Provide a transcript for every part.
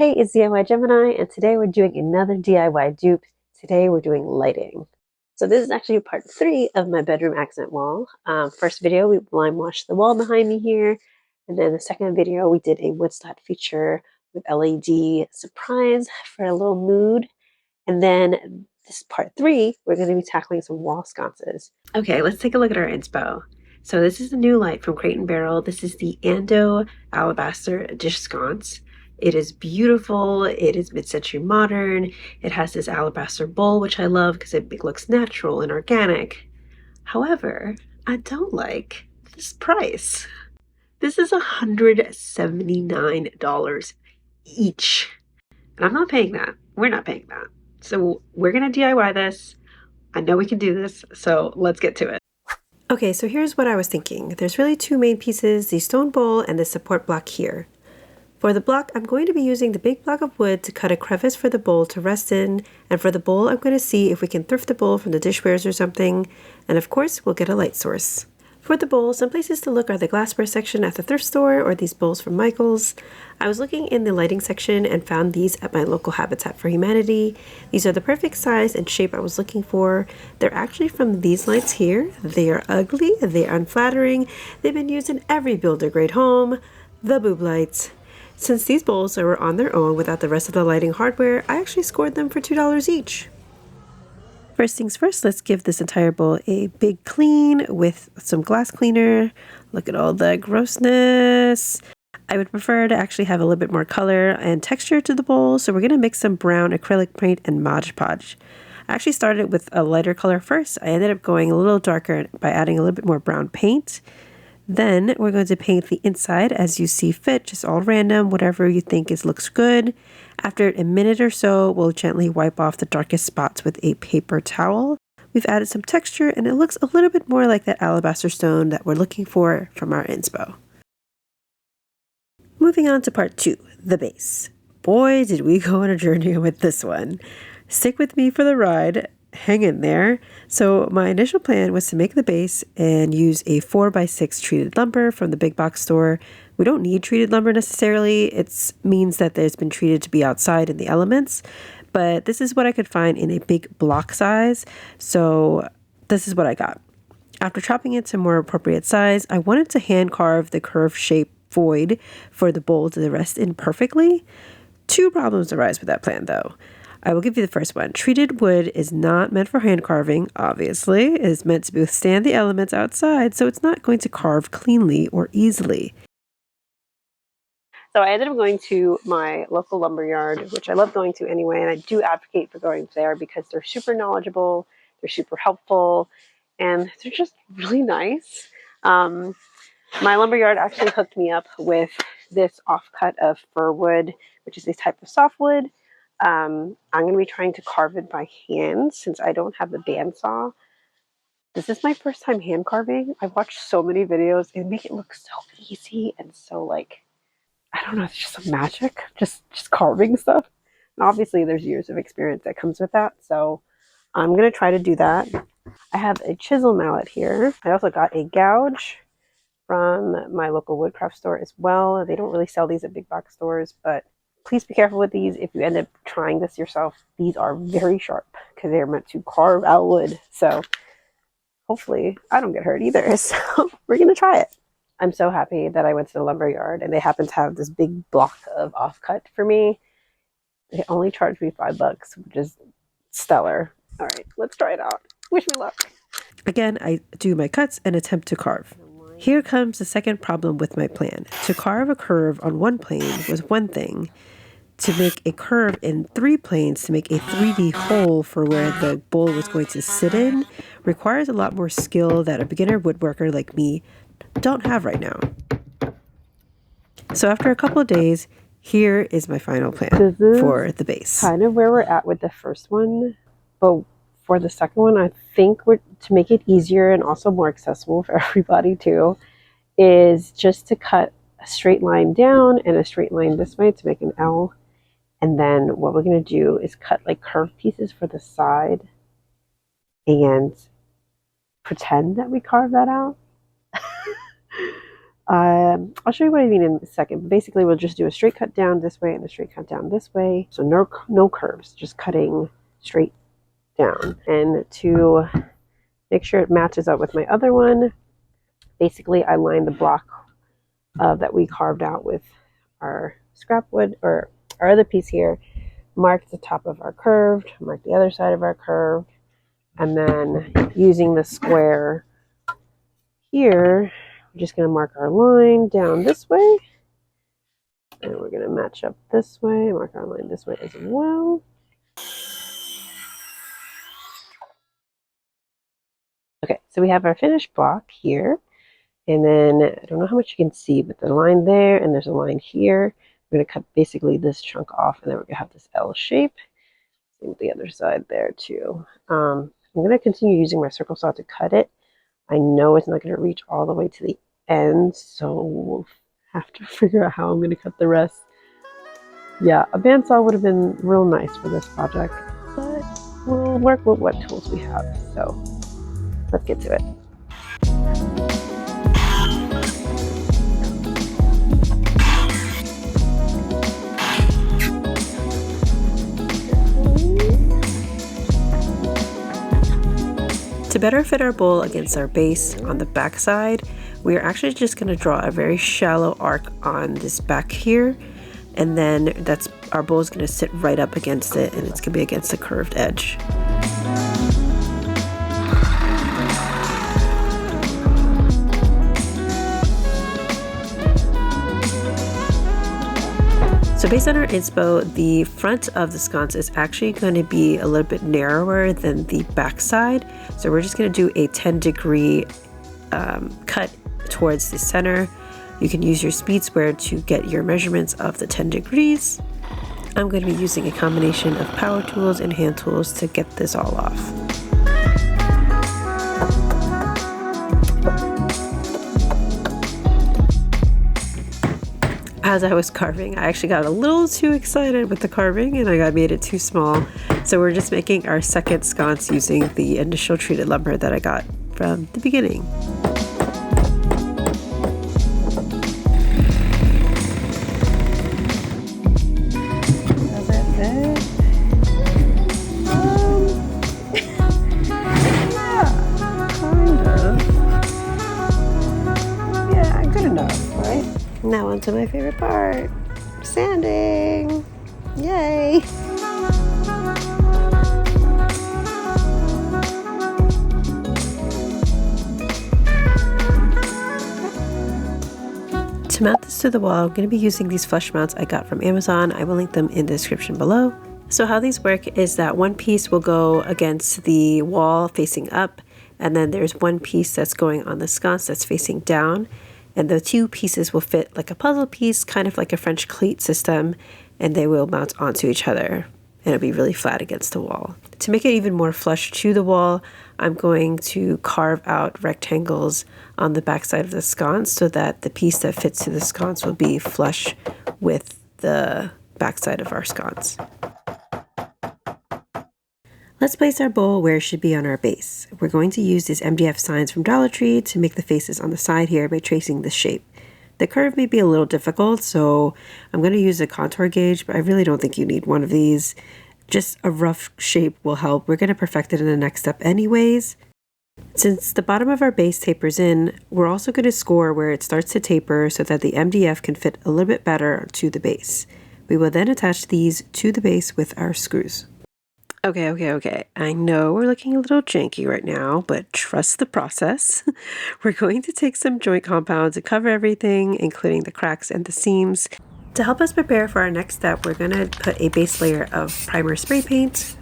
Hey, it's DIY Gemini, and today we're doing another DIY dupe. Today we're doing lighting. So this is actually part 3 of my bedroom accent wall. First video, we lime washed the wall behind me here. And then the second video, we did a wood slat feature with LED surprise for a little mood. And then this part 3, we're going to be tackling some wall sconces. Okay, let's take a look at our inspo. So this is a new light from Crate & Barrel. This is the Ando Alabaster Dish Sconce. It is beautiful. It is mid-century modern. It has this alabaster bowl, which I love because it looks natural and organic. However, I don't like this price. This is $179 each. And I'm not paying that. We're not paying that. So we're going to DIY this. I know we can do this, so let's get to it. Okay, so here's what I was thinking. There's really two main pieces, the stone bowl and the support block here. For the block, I'm going to be using the big block of wood to cut a crevice for the bowl to rest in, and for the bowl, I'm going to see if we can thrift the bowl from the dishwares or something, and of course, we'll get a light source. For the bowl, some places to look are the glassware section at the thrift store or these bowls from Michael's. I was looking in the lighting section and found these at my local Habitat for Humanity. These are the perfect size and shape I was looking for. They're actually from these lights here. They are ugly, they're unflattering, they've been used in every builder grade home, the boob lights. Since these bowls were on their own without the rest of the lighting hardware, I actually scored them for $2 each. First things first, let's give this entire bowl a big clean with some glass cleaner. Look at all the grossness. I would prefer to actually have a little bit more color and texture to the bowl, so we're going to mix some brown acrylic paint and Mod Podge. I actually started with a lighter color first. I ended up going a little darker by adding a little bit more brown paint. Then we're going to paint the inside as you see fit, just all random, whatever you think looks good. After a minute or so, we'll gently wipe off the darkest spots with a paper towel. We've added some texture and it looks a little bit more like that alabaster stone that we're looking for from our inspo. Moving on to part 2, the base. Boy, did we go on a journey with this one. Stick with me for the ride. Hang in there. So my initial plan was to make the base and use a 4x6 treated lumber from the big box store. We don't need treated lumber necessarily. It means that it's been treated to be outside in the elements, but this is what I could find in a big block size. So this is what I got. After chopping it to more appropriate size, I wanted to hand carve the curved shape void for the bowl to rest in perfectly. Two problems arise with that plan though. I will give you the first one. Treated wood is not meant for hand carving, obviously. It is meant to withstand the elements outside, so it's not going to carve cleanly or easily. So I ended up going to my local lumber yard, which I love going to anyway, and I do advocate for going there because they're super knowledgeable, they're super helpful, and they're just really nice. My lumber yard actually hooked me up with this offcut of fir wood, which is a type of softwood. I'm going to be trying to carve it by hand since I don't have the bandsaw. This is my first time hand carving. I've watched so many videos and make it look so easy and so like, I don't know, it's just some magic, just carving stuff. And obviously there's years of experience that comes with that. So I'm going to try to do that. I have a chisel mallet here. I also got a gouge from my local woodcraft store as well. They don't really sell these at big box stores, but please be careful with these if you end up trying this yourself. These are very sharp because they're meant to carve out wood. So hopefully I don't get hurt either. So we're going to try it. I'm so happy that I went to the lumber yard and they happen to have this big block of offcut for me. They only charged me $5, which is stellar. All right, let's try it out. Wish me luck. Again, I do my cuts and attempt to carve. Here comes the second problem with my plan. To carve a curve on one plane was one thing. To make a curve in 3 planes to make a 3D hole for where the bowl was going to sit in requires a lot more skill that a beginner woodworker like me don't have right now. So after a couple of days, here is my final plan for the base. Kind of where we're at with the first one, but for the second one, I think to make it easier and also more accessible for everybody too, is just to cut a straight line down and a straight line this way to make an L. And then what we're going to do is cut like curved pieces for the side and pretend that we carve that out. I'll show you what I mean in a second. But basically, we'll just do a straight cut down this way and a straight cut down this way. So no curves, just cutting straight down. And to make sure it matches up with my other one, basically I line the block that we carved out with our scrap wood, or our other piece here, mark the top of our curved, mark the other side of our curved, and then using the square here, we're just going to mark our line down this way, and we're going to match up this way, mark our line this way as well. Okay, so we have our finished block here, and then I don't know how much you can see, but the line there, and there's a line here. We're going to cut basically this chunk off, and then we're going to have this L shape. Same with the other side there too. I'm going to continue using my circle saw to cut it. I know it's not going to reach all the way to the end, so we'll have to figure out how I'm going to cut the rest. Yeah, a bandsaw would have been real nice for this project, but we'll work with what tools we have. So let's get to it. To better fit our bowl against our base on the back side, we are actually just going to draw a very shallow arc on this back here, and then our bowl is going to sit right up against it, and it's going to be against the curved edge. So based on our inspo, the front of the sconce is actually going to be a little bit narrower than the back side. So we're just going to do a 10-degree cut towards the center. You can use your speed square to get your measurements of the 10 degrees. I'm going to be using a combination of power tools and hand tools to get this all off. As I was carving, I actually got a little too excited with the carving and I made it too small. So we're just making our second sconce using the initial treated lumber that I got from the beginning. Now onto my favorite part, sanding. Yay! To mount this to the wall, I'm going to be using these flush mounts I got from Amazon. I will link them in the description below. So how these work is that one piece will go against the wall facing up, and then there's one piece that's going on the sconce that's facing down. And the two pieces will fit like a puzzle piece, kind of like a French cleat system, and they will mount onto each other. And it'll be really flat against the wall. To make it even more flush to the wall, I'm going to carve out rectangles on the back side of the sconce so that the piece that fits to the sconce will be flush with the back side of our sconce. Let's place our bowl where it should be on our base. We're going to use these MDF signs from Dollar Tree to make the faces on the side here by tracing the shape. The curve may be a little difficult, so I'm going to use a contour gauge, but I really don't think you need one of these. Just a rough shape will help. We're going to perfect it in the next step anyways. Since the bottom of our base tapers in, we're also going to score where it starts to taper so that the MDF can fit a little bit better to the base. We will then attach these to the base with our screws. Okay. I know we're looking a little janky right now, but trust the process. We're going to take some joint compound to cover everything, including the cracks and the seams. To help us prepare for our next step, we're going to put a base layer of primer spray paint.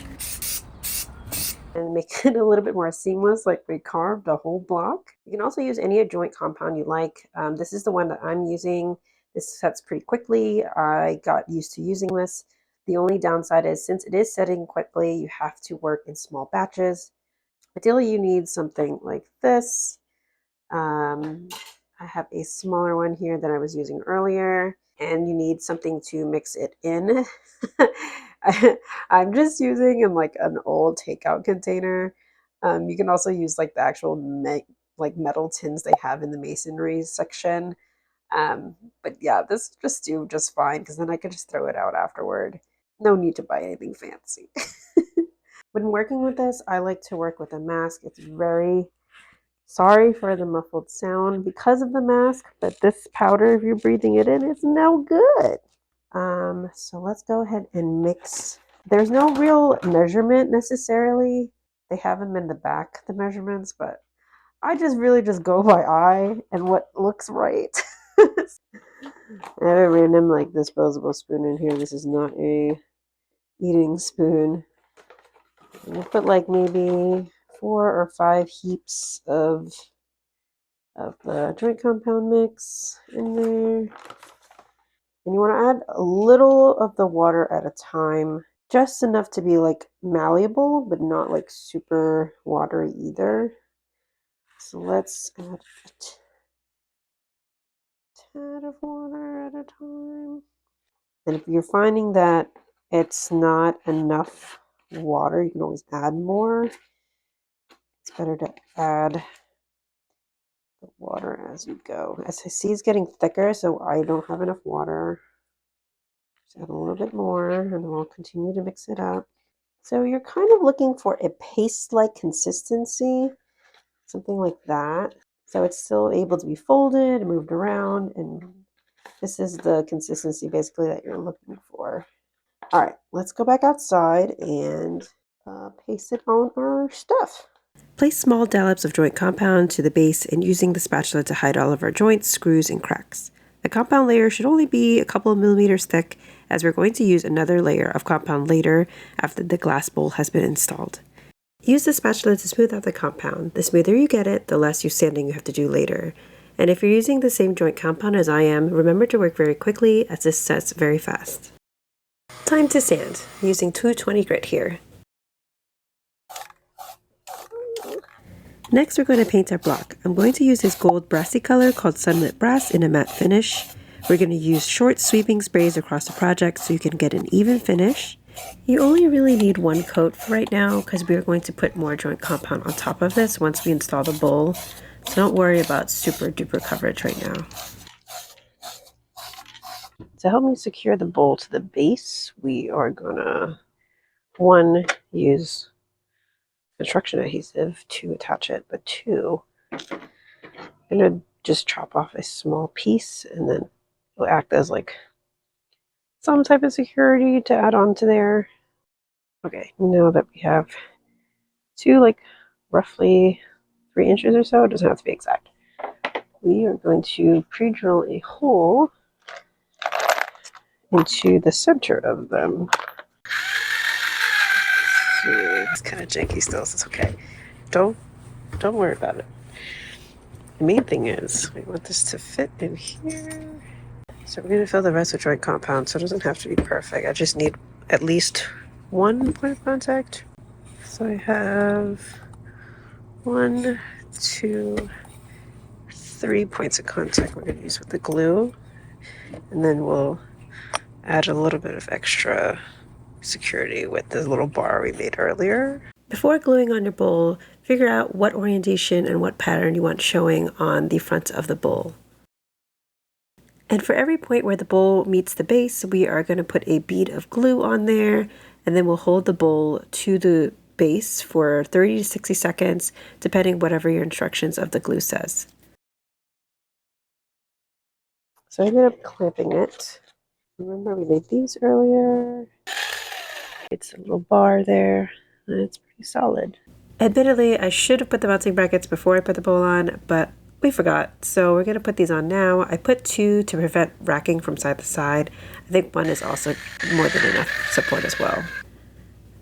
And make it a little bit more seamless, like we carved a whole block. You can also use any joint compound you like. This is the one that I'm using. This sets pretty quickly. I got used to using this. The only downside is since it is setting quickly, you have to work in small batches. Ideally, you need something like this. I have a smaller one here than I was using earlier, and you need something to mix it in. I'm just using in like an old takeout container. You can also use like the actual metal tins they have in the masonry section. But yeah, this just do just fine because then I could just throw it out afterward. No need to buy anything fancy. When working with this, I like to work with a mask. It's very sorry for the muffled sound because of the mask, but this powder, if you're breathing it in, is no good. So let's go ahead and mix. There's no real measurement necessarily. They have them in the back, the measurements, but I just really just go by eye and what looks right. I have a random like disposable spoon in here. This is not a eating spoon. And we'll put like maybe 4 or 5 heaps of the joint compound mix in there. And you want to add a little of the water at a time, just enough to be like malleable, but not like super watery either. So let's add a tad of water at a time. And if you're finding that it's not enough water, you can always add more. It's better to add the water as you go. As I see, it's getting thicker, so I don't have enough water. Just add a little bit more, and then we'll continue to mix it up. So you're kind of looking for a paste-like consistency, something like that. So it's still able to be folded and moved around, and this is the consistency basically that you're looking for. All right, let's go back outside and paste it on our stuff. Place small dollops of joint compound to the base and using the spatula to hide all of our joints, screws, and cracks. The compound layer should only be a couple of millimeters thick as we're going to use another layer of compound later after the glass bowl has been installed. Use the spatula to smooth out the compound. The smoother you get it, the less sanding you have to do later. And if you're using the same joint compound as I am, remember to work very quickly as this sets very fast. Time to sand, using 220 grit here. Next, we're going to paint our block. I'm going to use this gold brassy color called Sunlit Brass in a matte finish. We're going to use short sweeping sprays across the project so you can get an even finish. You only really need one coat for right now because we're going to put more joint compound on top of this once we install the bowl. So don't worry about super duper coverage right now. To help me secure the bowl to the base, we are gonna use construction adhesive to attach it, but 2, I'm gonna just chop off a small piece and then it'll act as like some type of security to add on to there. Okay, now that we have 2 like roughly 3 inches or so, it doesn't have to be exact, we are going to pre-drill a hole into the center of them. It's kind of janky still, so it's okay. Don't worry about it. The main thing is we want this to fit in here. So we're going to fill the rest with joint compound, so it doesn't have to be perfect. I just need at least 1 point of contact. So I have 1, 2, 3 points of contact we're going to use with the glue. And then we'll add a little bit of extra security with the little bar we made earlier. Before gluing on your bowl, figure out what orientation and what pattern you want showing on the front of the bowl. And for every point where the bowl meets the base, we are going to put a bead of glue on there, and then we'll hold the bowl to the base for 30 to 60 seconds, depending whatever your instructions of the glue says. So I ended up clamping it. Remember we made these earlier. It's a little bar there, and it's pretty solid. Admittedly, I should have put the mounting brackets before I put the bowl on, but we forgot, so we're going to put these on now. I put 2 to prevent racking from side to side. I think 1 is also more than enough support as well.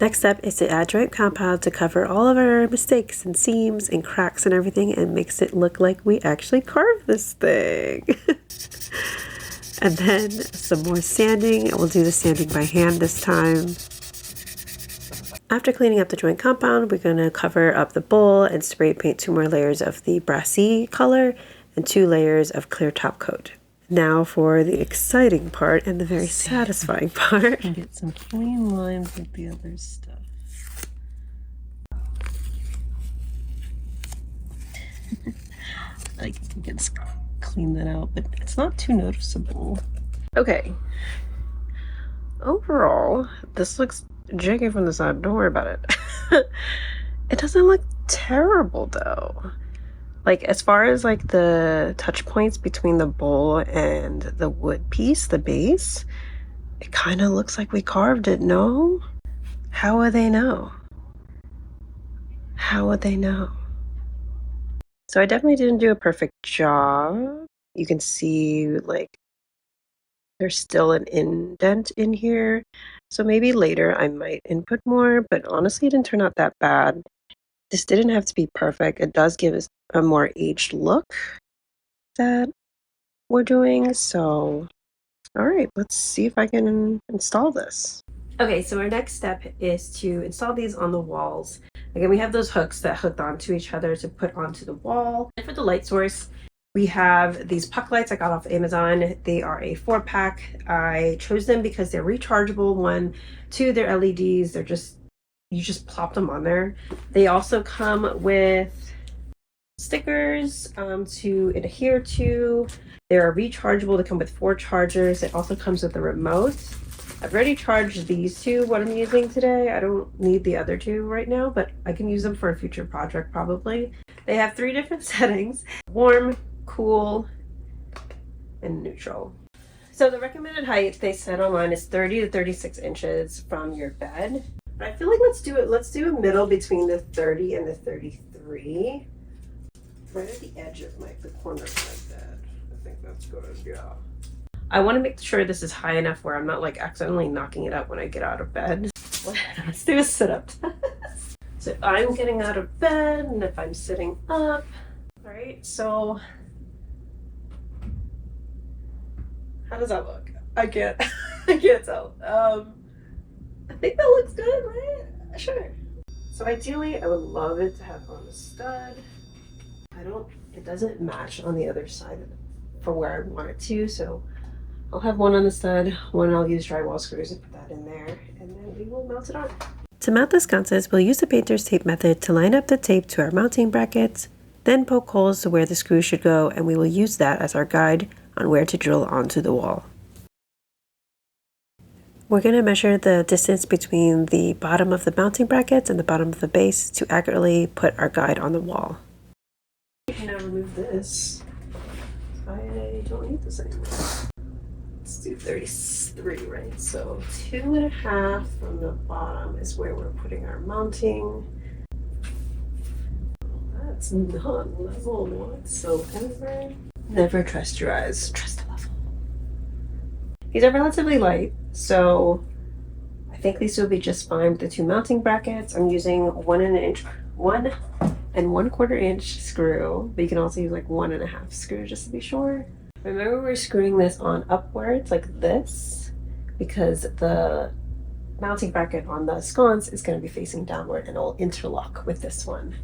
Next step is to add joint compound to cover all of our mistakes and seams and cracks and everything and makes it look like we actually carved this thing. And then some more sanding. We'll do the sanding by hand this time. After cleaning up the joint compound, we're going to cover up the bowl and spray paint 2 more layers of the brassy color and 2 layers of clear top coat. Now for the exciting part and the very satisfying part. And get some clean lines with the other stuff. Like you can clean that out, but it's not too noticeable. Okay. Overall, this looks janky from the side. Don't worry about it. It doesn't look terrible though. Like as far as like the touch points between the bowl and the wood piece, the base, it kind of looks like we carved it, no? How would they know? How would they know? So I definitely didn't do a perfect job. You can see like there's still an indent in here. So maybe later I might input more, but honestly it didn't turn out that bad. This didn't have to be perfect. It does give us a more aged look that we're doing. So, all right, let's see if I can install this. Okay, so our next step is to install these on the walls. Again, we have those hooks that hooked onto each other to put onto the wall. And for the light source, we have these puck lights I got off Amazon. They are a 4-pack. I chose them because they're rechargeable. 1, 2, they're LEDs. They're just, you just plop them on there. They also come with stickers to adhere to. They're rechargeable. They come with 4 chargers. It also comes with a remote. I've already charged these 2, what I'm using today. I don't need the other 2 right now, but I can use them for a future project probably. They have 3 different settings: warm, cool, and neutral. So the recommended height they said online is 30 to 36 inches from your bed. But I feel like let's do a middle between the 30 and the 33. Right at the edge of the corner of my bed. I think that's good, yeah. I want to make sure this is high enough where I'm not like accidentally knocking it out when I get out of bed. Let's do a sit-up test. So if I'm getting out of bed and if I'm sitting up. All right, so how does that look? I can't tell. I think that looks good, right? Sure. So ideally I would love it to have on a stud. It doesn't match on the other side for where I want it to, so I'll have one on the stud, one I'll use drywall screws and put that in there, and then we will mount it on. To mount the sconces, we'll use the painter's tape method to line up the tape to our mounting brackets, then poke holes to where the screws should go, and we will use that as our guide on where to drill onto the wall. We're going to measure the distance between the bottom of the mounting brackets and the bottom of the base to accurately put our guide on the wall. I can now remove this. I don't need this anymore. Let's do 33, right? So 2.5 from the bottom is where we're putting our mounting. That's not level whatsoever. Never trust your eyes, trust the level. These are relatively light, so I think these will be just fine with the 2 mounting brackets. I'm using 1 and 1/4 inch screw, but you can also use like 1.5 screw just to be sure. Remember, we're screwing this on upwards like this because the mounting bracket on the sconce is going to be facing downward and it'll interlock with this one.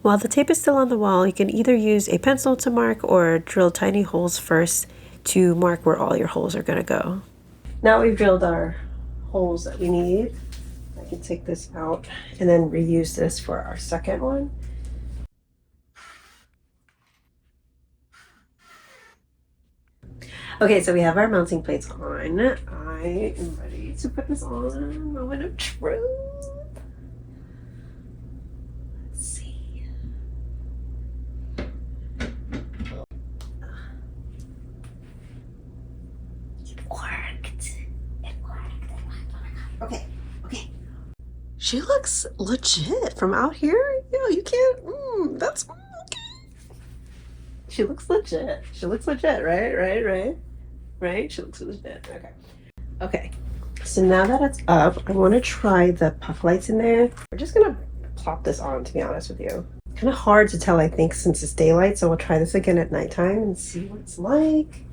While the tape is still on the wall, you can either use a pencil to mark or drill tiny holes first to mark where all your holes are going to go. Now we've drilled our holes that we need. I can take this out and then reuse this for our second one. Okay, so we have our mounting plates on. I am ready to put this on. Moment of truth. Let's see. It worked. It worked. Okay. She looks legit from out here. Yeah, you can't. That's okay. She looks legit. She looks legit, right? Right? She looks legit. Okay. So now that it's up, I want to try the puck lights in there. We're just gonna plop this on, to be honest with you. Kind of hard to tell, I think, since it's daylight. So we'll try this again at nighttime and see what it's like.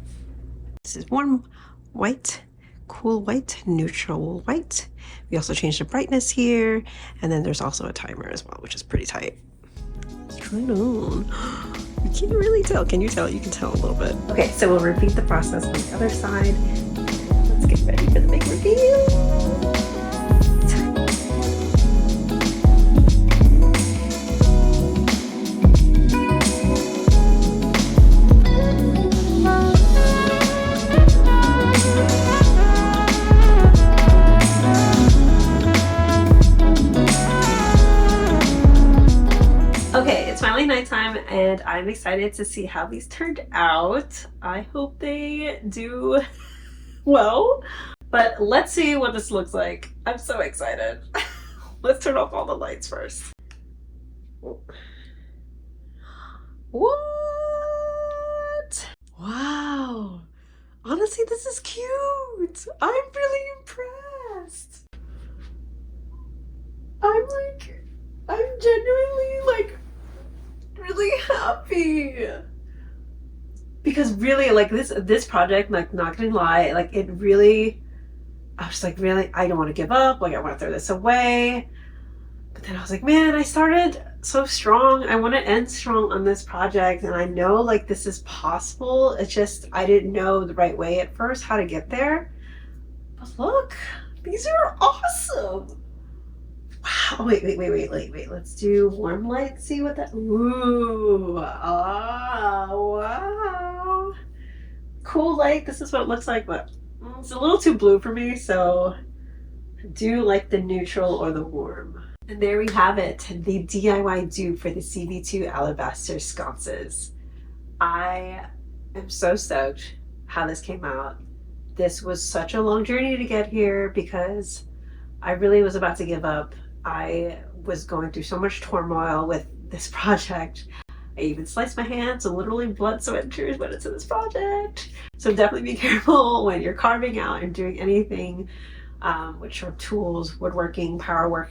This is warm white, cool white, neutral white. We also changed the brightness here, and then there's also a timer as well, which is pretty tight. Let's try it on. You can't really tell. Can you tell? You can tell a little bit. Okay, so we'll repeat the process on the other side. Let's get ready for the big reveal. and I'm excited to see how these turned out. I hope they do well, but let's see what this looks like. I'm so excited. Let's turn off all the lights first. What? Wow. Honestly, this is cute. I'm really impressed. I'm genuinely like really happy. Because really, like this project, like not gonna lie, like it really, I was like, really, I don't want to give up. Like I want to throw this away. But then I was like, man, I started so strong. I want to end strong on this project, and I know like this is possible. It's just I didn't know the right way at first how to get there. But look, these are awesome. Wow. Wait. Let's do warm light. See what that. Ooh. Oh, wow. Cool light. This is what it looks like, but it's a little too blue for me, so I do like the neutral or the warm. And there we have it, the DIY dupe for the CB2 alabaster sconces. I am so stoked how this came out. This was such a long journey to get here because I really was about to give up. I was going through so much turmoil with this project. I even sliced my hands, so literally blood, sweat, and tears went into this project. So definitely be careful when you're carving out and doing anything with your tools, woodworking, power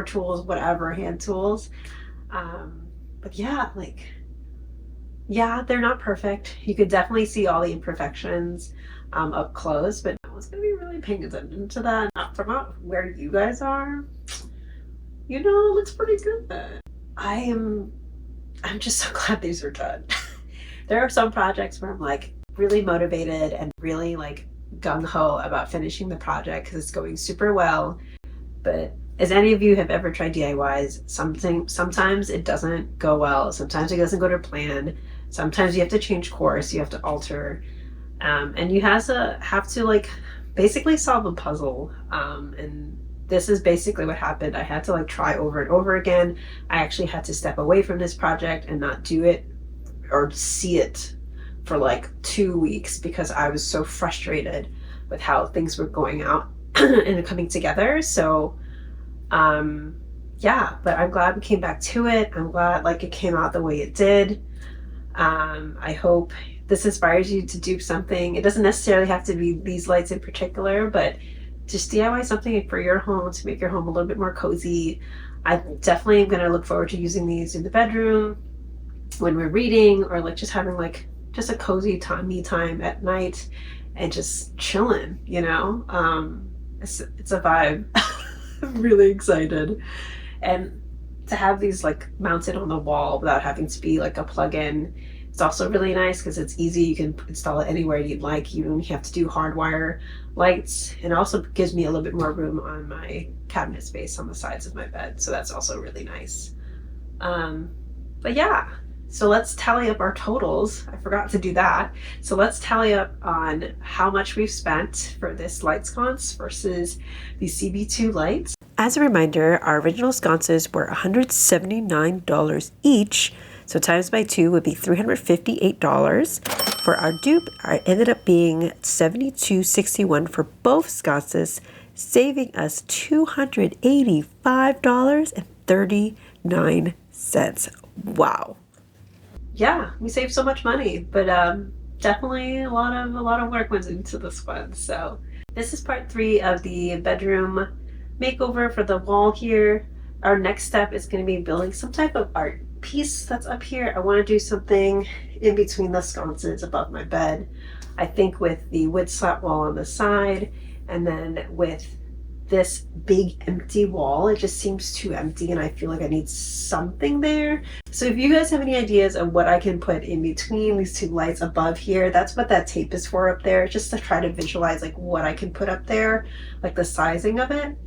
tools, whatever, hand tools. But yeah, they're not perfect. You could definitely see all the imperfections up close, but no one's gonna be really paying attention to that. Not from where you guys are. You know, it looks pretty good. I'm just so glad these are done. There are some projects where I'm like really motivated and really like gung-ho about finishing the project because it's going super well. But as any of you have ever tried DIYs, sometimes it doesn't go well. Sometimes it doesn't go to plan. Sometimes you have to change course, you have to alter. And you have to like basically solve a puzzle. And this is basically what happened. I had to like try over and over again. I actually had to step away from this project and not do it or see it for like 2 weeks because I was so frustrated with how things were going out and coming together. So yeah, but I'm glad we came back to it. I'm glad like it came out the way it did. I hope this inspires you to do something. It doesn't necessarily have to be these lights in particular, but just DIY something for your home to make your home a little bit more cozy. I definitely am going to look forward to using these in the bedroom when we're reading, or like just having like just a cozy time, me time at night and just chilling, you know. It's a vibe. I'm really excited. And to have these like mounted on the wall without having to be like a plug-in, it's also really nice because it's easy. You can install it anywhere you'd like. You don't have to do hardwire lights. And it also gives me a little bit more room on my cabinet space on the sides of my bed. So that's also really nice. But yeah, so let's tally up our totals. I forgot to do that. So let's tally up on how much we've spent for this light sconce versus the CB2 lights. As a reminder, our original sconces were $179 each, so times by 2 would be $358. For our dupe, it ended up being $72.61 for both sconces, saving us $285.39. Wow. Yeah, we saved so much money, but definitely a lot of work went into this one. So this is part 3 of the bedroom makeover for the wall here. Our next step is going to be building some type of art piece that's up here. I want to do something in between the sconces above my bed. I think with the wood slat wall on the side, and then with this big empty wall, it just seems too empty and I feel like I need something there. So if you guys have any ideas of what I can put in between these two lights above here, that's what that tape is for up there, just to try to visualize like what I can put up there, like the sizing of it.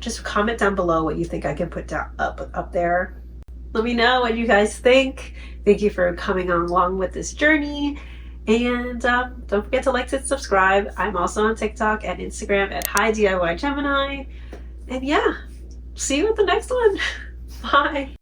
Just comment down below what you think I can put down up there. Let me know what you guys think. Thank you for coming along with this journey. And don't forget to like and subscribe. I'm also on TikTok and Instagram at HiDIYGemini. And yeah, see you at the next one. Bye.